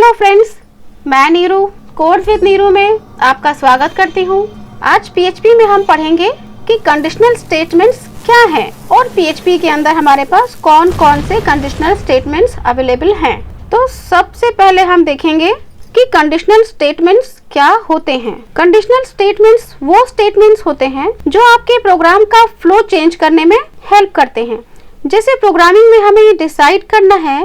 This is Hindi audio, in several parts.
हेलो फ्रेंड्स, मैं नीरू कोड विद नीरू में आपका स्वागत करती हूँ। आज पीएचपी में हम पढ़ेंगे कि कंडीशनल स्टेटमेंट्स क्या हैं और पीएचपी के अंदर हमारे पास कौन कौन से कंडीशनल स्टेटमेंट्स अवेलेबल हैं। तो सबसे पहले हम देखेंगे कि कंडीशनल स्टेटमेंट्स क्या होते हैं। कंडीशनल स्टेटमेंट्स वो स्टेटमेंट्स होते हैं जो आपके प्रोग्राम का फ्लो चेंज करने में हेल्प करते हैं। जैसे प्रोग्रामिंग में हमें ये डिसाइड करना है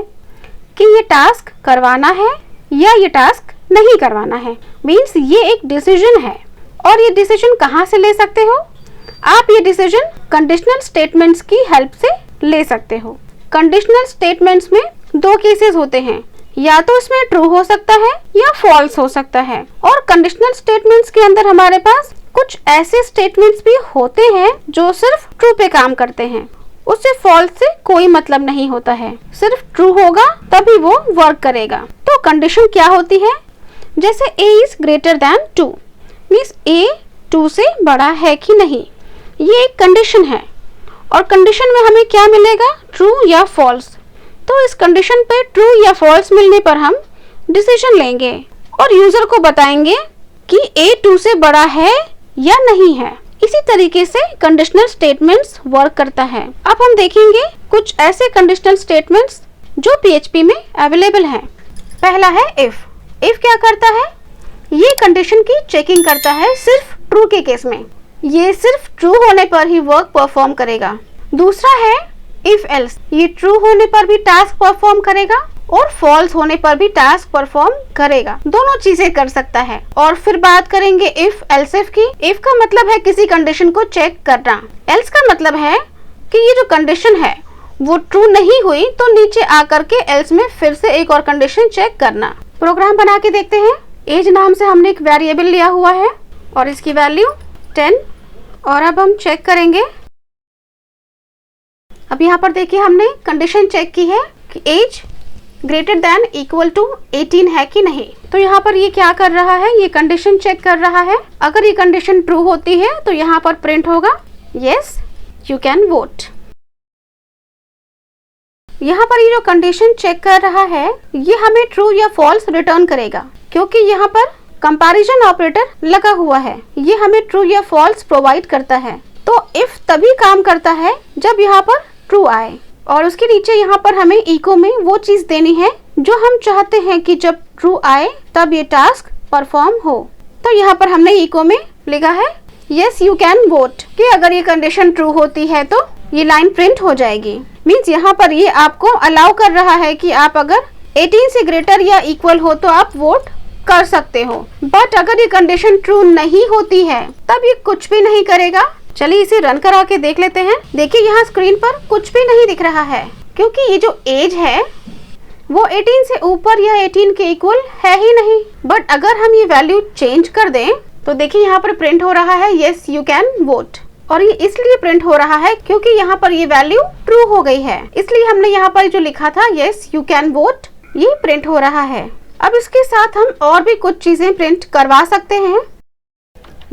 कि ये टास्क करवाना है या ये टास्क नहीं करवाना है, मीन्स ये एक डिसीजन है। और ये डिसीजन कहाँ से ले सकते हो? आप ये डिसीजन कंडीशनल स्टेटमेंट्स की हेल्प से ले सकते हो। कंडीशनल स्टेटमेंट्स में दो केसेस होते हैं, या तो इसमें ट्रू हो सकता है या फॉल्स हो सकता है। और कंडीशनल स्टेटमेंट्स के अंदर हमारे पास कुछ ऐसे स्टेटमेंट्स भी होते हैं जो सिर्फ ट्रू पे काम करते हैं, उससे फॉल्स से कोई मतलब नहीं होता है, सिर्फ ट्रू होगा तभी वो वर्क करेगा। तो कंडीशन क्या होती है? जैसे a is greater than 2, means a 2 से बड़ा है कि नहीं, ये एक कंडीशन है। और कंडीशन में हमें क्या मिलेगा? ट्रू या फॉल्स। तो इस कंडीशन पे ट्रू या फॉल्स मिलने पर हम डिसीजन लेंगे और यूजर को बताएंगे कि a 2 से बड़ा है या नहीं है। इसी तरीके से कंडीशनल स्टेटमेंट्स वर्क करता है। अब हम देखेंगे कुछ ऐसे कंडीशनल स्टेटमेंट्स जो पीएचपी में अवेलेबल हैं। पहला है इफ। इफ क्या करता है? ये कंडीशन की चेकिंग करता है सिर्फ ट्रू के केस में, ये सिर्फ ट्रू होने पर ही वर्क परफॉर्म करेगा। दूसरा है इफ एल्स। ये ट्रू होने पर भी टास्क परफॉर्म करेगा और फॉल्स होने पर भी टास्क परफॉर्म करेगा, दोनों चीजें कर सकता है। और फिर बात करेंगे इफ एल्स इफ की। इफ का मतलब है किसी कंडीशन को चेक करना, एल्स का मतलब है कि ये जो कंडीशन है वो ट्रू नहीं हुई तो नीचे आकर के एल्स में फिर से एक और कंडीशन चेक करना। प्रोग्राम बना के देखते हैं। एज नाम से हमने एक वेरिएबल लिया हुआ है और इसकी वैल्यू 10। और अब हम चेक करेंगे। अब यहाँ पर देखिए हमने कंडीशन चेक की है कि age greater than equal to 18 है कि नहीं। तो यहाँ पर ये क्या कर रहा है? ये कंडीशन चेक कर रहा है। अगर ये कंडीशन ट्रू होती है तो यहाँ पर प्रिंट होगा यस यू कैन वोट। यहाँ पर ये जो कंडीशन चेक कर रहा है ये हमें ट्रू या फॉल्स रिटर्न करेगा, क्योंकि यहाँ पर कंपैरिजन ऑपरेटर लगा हुआ है। ये हमें ट्रू या फॉल्स प्रोवाइड करता है। तो इफ तभी काम करता है जब यहाँ पर ट्रू आए, और उसके नीचे यहाँ पर हमें इको में वो चीज देनी है जो हम चाहते हैं कि जब ट्रू आए तब ये टास्क परफॉर्म हो। तो यहाँ पर हमने इको में लिखा है यस यू कैन वोट, कि अगर ये कंडीशन ट्रू होती है तो ये लाइन प्रिंट हो जाएगी। मीन्स यहाँ पर ये आपको अलाउ कर रहा है कि आप अगर 18 से ग्रेटर या इक्वल हो तो आप वोट कर सकते हो। बट अगर ये कंडीशन ट्रू नहीं होती है तब ये कुछ भी नहीं करेगा। चलिए इसे रन करा के देख लेते हैं। देखिए यहाँ स्क्रीन पर कुछ भी नहीं दिख रहा है, क्योंकि ये जो एज है वो 18 से ऊपर या 18 के इक्वल है ही नहीं। बट अगर हम ये वैल्यू चेंज कर दें तो देखिए यहाँ पर प्रिंट हो रहा है यस यू कैन वोट। और ये इसलिए प्रिंट हो रहा है क्योंकि यहाँ पर ये वैल्यू ट्रू हो गई है, इसलिए हमने यहाँ पर जो लिखा था यस यू कैन वोट ये प्रिंट हो रहा है। अब इसके साथ हम और भी कुछ चीजें प्रिंट करवा सकते हैं।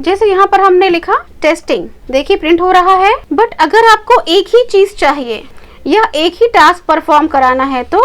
जैसे यहाँ पर हमने लिखा टेस्टिंग, देखिए प्रिंट हो रहा है। बट अगर आपको एक ही चीज चाहिए या एक ही टास्क परफॉर्म कराना है तो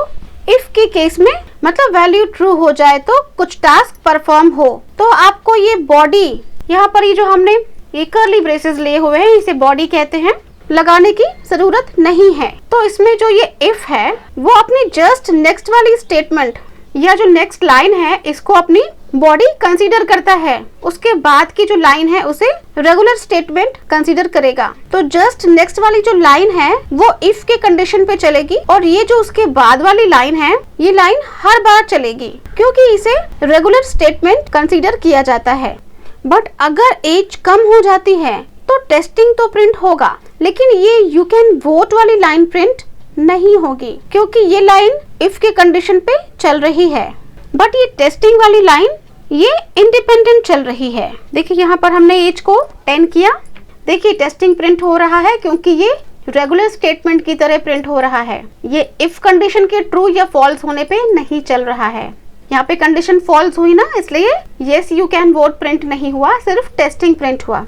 इफ के केस में, मतलब वैल्यू ट्रू हो जाए तो कुछ टास्क परफॉर्म हो, तो आपको ये बॉडी, यहाँ पर ये जो हमने ये कर्ली ब्रेसेस लिए हुए हैं इसे बॉडी कहते हैं, लगाने की जरूरत नहीं है। तो इसमें जो ये इफ है वो अपनी जस्ट नेक्स्ट वाली स्टेटमेंट या जो नेक्स्ट लाइन है इसको अपनी बॉडी कंसीडर करता है, उसके बाद की जो लाइन है उसे रेगुलर स्टेटमेंट कंसीडर करेगा। तो जस्ट नेक्स्ट वाली जो लाइन है वो इफ के कंडीशन पे चलेगी और ये जो उसके बाद वाली लाइन है ये लाइन हर बार चलेगी, क्योंकि इसे रेगुलर स्टेटमेंट कंसीडर किया जाता है। बट अगर एज कम हो जाती है तो टेस्टिंग तो प्रिंट होगा, लेकिन ये यू कैन वोट वाली लाइन प्रिंट नहीं होगी, क्योंकि ये लाइन इफ के कंडीशन पे चल रही है। बट ये टेस्टिंग वाली लाइन ये इंडिपेंडेंट चल रही है। देखिए यहाँ पर हमने एज को 10 किया, देखिए टेस्टिंग प्रिंट हो रहा है क्योंकि ये रेगुलर स्टेटमेंट की तरह प्रिंट हो रहा है। ये इफ कंडीशन के ट्रू या फॉल्स होने पे नहीं चल रहा है। यहाँ पे कंडीशन फॉल्स हुई ना, इसलिए yes you can vote print नहीं हुआ, सिर्फ टेस्टिंग प्रिंट हुआ।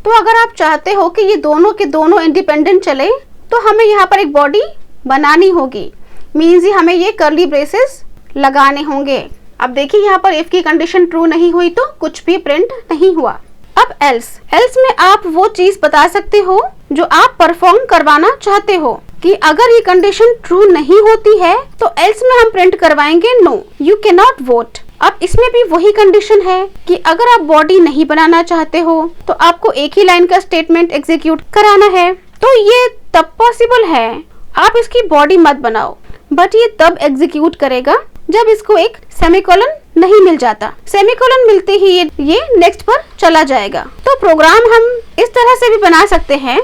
तो अगर आप चाहते हो कि ये दोनों के दोनों इंडिपेंडेंट चले तो हमें यहाँ पर एक बॉडी बनानी होगी, मीन्स हमें ये कर्ली ब्रेसेस लगाने होंगे। अब देखिए यहाँ पर इफ की कंडीशन ट्रू नहीं हुई तो कुछ भी प्रिंट नहीं हुआ। अब एल्स में आप वो चीज बता सकते हो जो आप परफॉर्म करवाना चाहते हो कि अगर ये कंडीशन ट्रू नहीं होती है तो एल्स में हम प्रिंट करवाएंगे no you can not vote. अब इसमें भी वही कंडीशन है कि अगर आप बॉडी नहीं बनाना चाहते हो तो आपको एक ही लाइन का स्टेटमेंट एग्जीक्यूट कराना है, तो ये तब पॉसिबल है। आप इसकी बॉडी मत बनाओ, बट ये तब एग्जीक्यूट करेगा जब इसको एक सेमीकोलन नहीं मिल जाता। सेमीकोलन मिलते ही ये नेक्स्ट पर चला जाएगा। तो प्रोग्राम हम इस तरह से भी बना सकते हैं।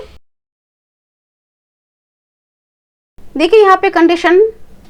देखिए यहाँ पे कंडीशन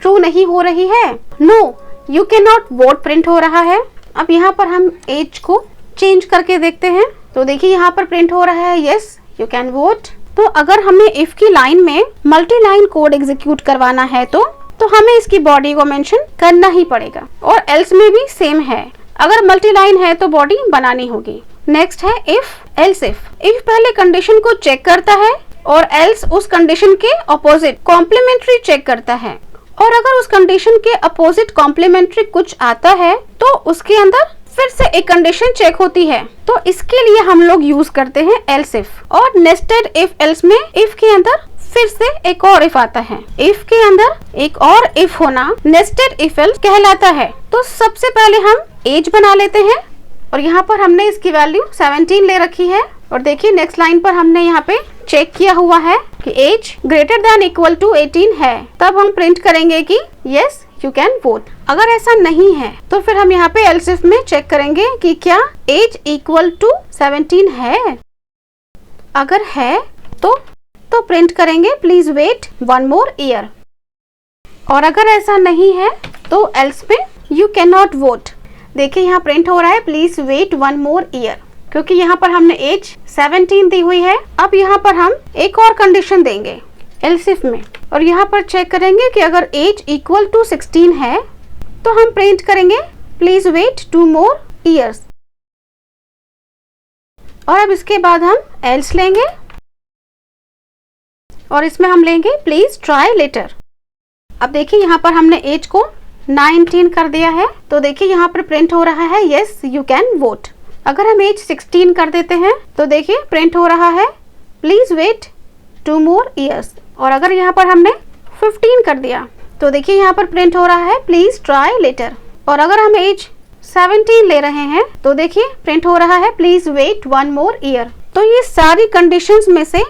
ट्रू नहीं हो रही है, no you can not vote print हो रहा है। अब यहाँ पर हम एज को चेंज करके देखते हैं, तो देखिए यहाँ पर प्रिंट हो रहा है यस यू कैन वोट। तो अगर हमें इफ की लाइन में मल्टी लाइन कोड एग्जीक्यूट करवाना है तो हमें इसकी बॉडी को मेंशन करना ही पड़ेगा, और एल्स में भी सेम है, अगर मल्टी लाइन है तो बॉडी बनानी होगी। नेक्स्ट है इफ एल्स इफ पहले कंडीशन को चेक करता है और एल्स उस कंडीशन के अपोजिट कॉम्प्लीमेंट्री चेक करता है, और अगर उस कंडीशन के अपोजिट कॉम्प्लीमेंट्री कुछ आता है तो उसके अंदर फिर से एक कंडीशन चेक होती है। तो इसके लिए हम लोग यूज करते हैं एल्स इफ, और नेस्टेड इफ एल्स में इफ के अंदर फिर से एक और इफ आता है। इफ के अंदर एक और इफ होना नेस्टेड इफ एल्स कहलाता है। तो सबसे पहले हम एज बना लेते हैं, और यहाँ पर हमने इसकी वैल्यू 17 ले रखी है, और देखिए नेक्स्ट लाइन पर हमने यहाँ पे चेक किया हुआ है कि age greater than equal to 18 है, तब हम प्रिंट करेंगे कि यस यू कैन वोट। अगर ऐसा नहीं है तो फिर हम यहाँ पे एल्स इफ में चेक करेंगे कि क्या एज इक्वल टू 17 है। अगर है तो प्रिंट करेंगे प्लीज वेट 1 मोर ईयर, और अगर ऐसा नहीं है तो एल्स में यू कैन नॉट वोट। देखिए यहाँ प्रिंट हो रहा है प्लीज वेट 1 मोर ईयर, क्योंकि यहाँ पर हमने एज 17 दी हुई है। अब यहाँ पर हम एक और कंडीशन देंगे एल्स इफ में, और यहाँ पर चेक करेंगे कि अगर एज इक्वल टू 16 है तो हम प्रिंट करेंगे प्लीज वेट 2 मोर ईयर्स, और अब इसके बाद हम एल्स लेंगे और इसमें हम लेंगे प्लीज ट्राई लेटर। अब देखिए यहाँ पर हमने एज को 19 कर दिया है, तो देखिए यहाँ पर प्रिंट हो रहा है यस यू कैन वोट। अगर हम एज 16 कर देते हैं तो देखिए प्रिंट हो रहा है प्लीज वेट 2 मोर ईयर्स, और अगर यहाँ पर हमने 15 कर दिया तो देखिए यहाँ पर प्रिंट हो रहा है प्लीज ट्राई लेटर, और अगर हम एज 17 ले रहे हैं तो देखिए प्रिंट हो रहा है प्लीज वेट 1 मोर ईयर। तो ये सारी कंडीशंस में से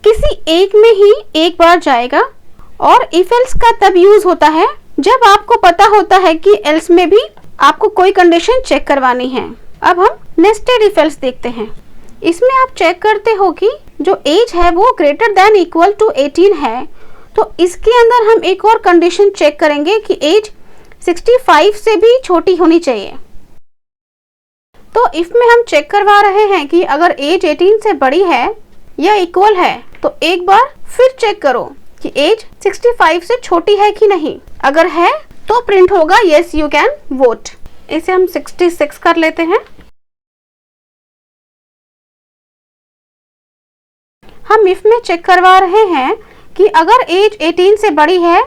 किसी एक में ही एक बार जाएगा, और इफ एल्स का तब यूज होता है जब आपको पता होता है कि एल्स में भी आपको कोई कंडीशन चेक करवानी है। अब हम नेस्टेड इफ एल्स देखते हैं। इसमें आप चेक करते हो कि जो एज है वो ग्रेटर देन इक्वल टू 18 है, तो इसके अंदर हम एक और कंडीशन चेक करेंगे कि एज 65 से भी छोटी होनी चाहिए। तो इफ में हम चेक करवा रहे हैं कि अगर एज 18 से बड़ी है या इक्वल है, तो एक बार फिर चेक करो कि एज 65 से छोटी है कि नहीं। अगर है तो प्रिंट होगा यस यू कैन वोट। इसे हम 66 कर लेते हैं। हम इफ में चेक करवा रहे हैं कि अगर एज 18 से बड़ी है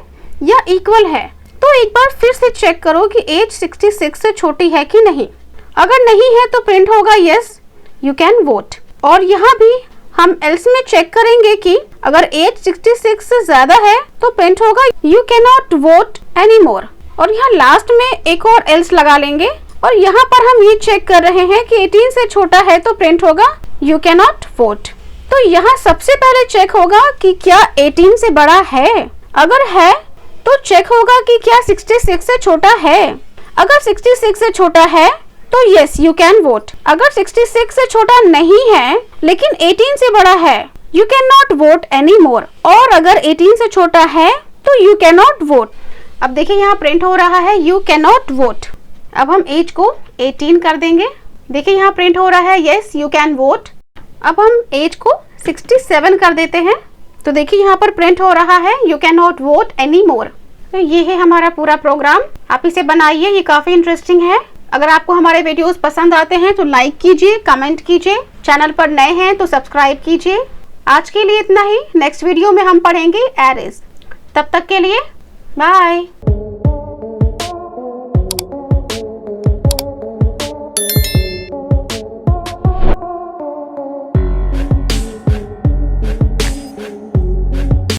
या इक्वल है, तो एक बार फिर से चेक करो कि एज 66 से छोटी है कि नहीं। अगर नहीं है तो प्रिंट होगा यस यू कैन वोट। और यहाँ भी हम एल्स में चेक करेंगे कि अगर एज 66 से ज्यादा है तो प्रिंट होगा you can not vote any more, और यहाँ लास्ट में एक और एल्स लगा लेंगे, और यहाँ पर हम ये चेक कर रहे हैं कि 18 से छोटा है तो प्रिंट होगा यू कैन नॉट वोट। तो यहाँ सबसे पहले चेक होगा कि क्या 18 से बड़ा है। अगर है तो चेक होगा कि क्या 66 से छोटा है। अगर 66 से छोटा है तो यस यू कैन वोट। अगर 66 से छोटा नहीं है लेकिन 18 से बड़ा है, you can not vote any more. और अगर 18 से छोटा है तो यू कैन नॉट वोट। अब देखिए यहाँ प्रिंट हो रहा है यू कैन नॉट वोट। अब हम एज को 18 कर देंगे। देखिए यहाँ प्रिंट हो रहा है यस यू कैन वोट। अब हम एज को 67 कर देते हैं, तो देखिए यहाँ पर प्रिंट हो रहा है you can not vote any more. तो ये है हमारा पूरा प्रोग्राम। आप इसे बनाइए, ये काफी इंटरेस्टिंग है। अगर आपको हमारे वीडियोस पसंद आते हैं तो लाइक कीजिए, कमेंट कीजिए। चैनल पर नए हैं तो सब्सक्राइब कीजिए। आज के लिए इतना ही। नेक्स्ट वीडियो में हम पढ़ेंगे एरेज। तब तक के लिए बाय।